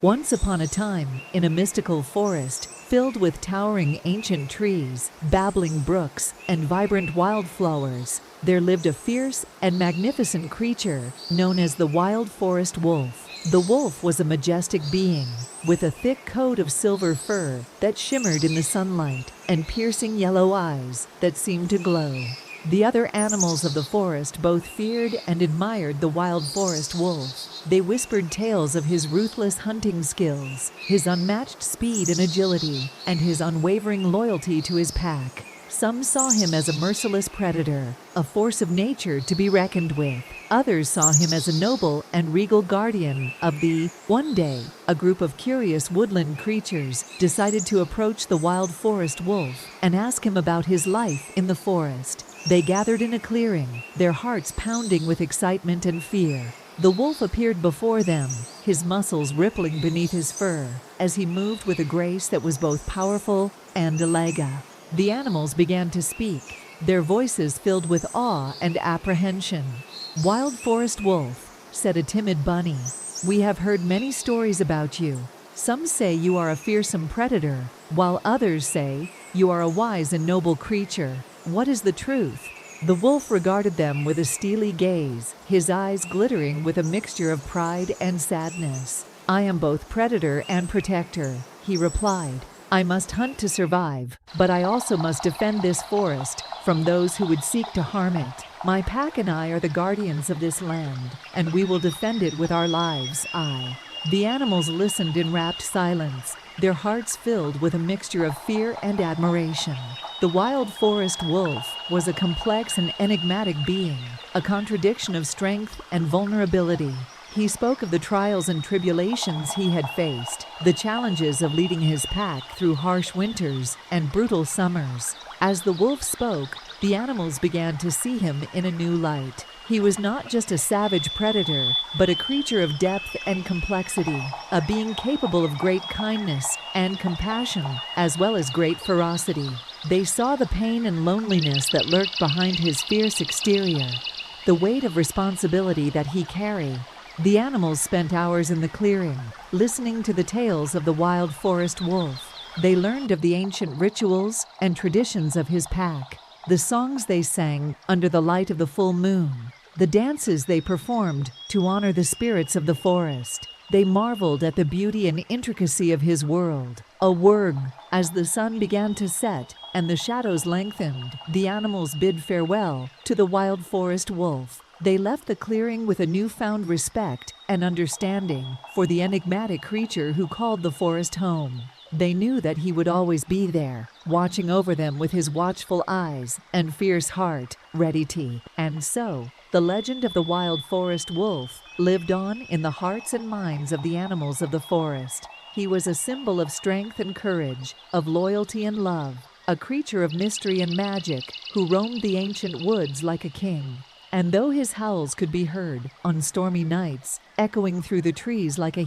Once upon a time, in a mystical forest filled with towering ancient trees, babbling brooks, and vibrant wildflowers, there lived a fierce and magnificent creature known as the wild forest wolf. The wolf was a majestic being with a thick coat of silver fur that shimmered in the sunlight and piercing yellow eyes that seemed to glow. The other animals of the forest both feared and admired the wild forest wolf. They whispered tales of his ruthless hunting skills, his unmatched speed and agility, and his unwavering loyalty to his pack. Some saw him as a merciless predator, a force of nature to be reckoned with. Others saw him as a noble and regal guardian of the. One day, a group of curious woodland creatures decided to approach the wild forest wolf and ask him about his life in the forest. They gathered in a clearing, their hearts pounding with excitement and fear. The wolf appeared before them, his muscles rippling beneath his fur, as he moved with a grace that was both powerful and elegant. The animals began to speak, their voices filled with awe and apprehension. "Wild forest wolf," said a timid bunny, "we have heard many stories about you. Some say you are a fearsome predator, while others say you are a wise and noble creature. What is the truth?" The wolf regarded them with a steely gaze, his eyes glittering with a mixture of pride and sadness. "I am both predator and protector," he replied. "I must hunt to survive, but I also must defend this forest from those who would seek to harm it. My pack and I are the guardians of this land, and we will defend it with our lives." The animals listened in rapt silence, their hearts filled with a mixture of fear and admiration. The wild forest wolf was a complex and enigmatic being, a contradiction of strength and vulnerability. He spoke of the trials and tribulations he had faced, the challenges of leading his pack through harsh winters and brutal summers. As the wolf spoke, the animals began to see him in a new light. He was not just a savage predator, but a creature of depth and complexity, a being capable of great kindness and compassion, as well as great ferocity. They saw the pain and loneliness that lurked behind his fierce exterior, the weight of responsibility that he carried. The animals spent hours in the clearing, listening to the tales of the wild forest wolf. They learned of the ancient rituals and traditions of his pack, the songs they sang under the light of the full moon, the dances they performed to honor the spirits of the forest. They marveled at the beauty and intricacy of his world. As the sun began to set and the shadows lengthened, the animals bid farewell to the wild forest wolf. They left the clearing with a newfound respect and understanding for the enigmatic creature who called the forest home. They knew that he would always be there, watching over them with his watchful eyes and fierce heart, ready to. And so, the legend of the wild forest wolf lived on in the hearts and minds of the animals of the forest. He was a symbol of strength and courage, of loyalty and love, a creature of mystery and magic who roamed the ancient woods like a king. And though his howls could be heard on stormy nights, echoing through the trees like a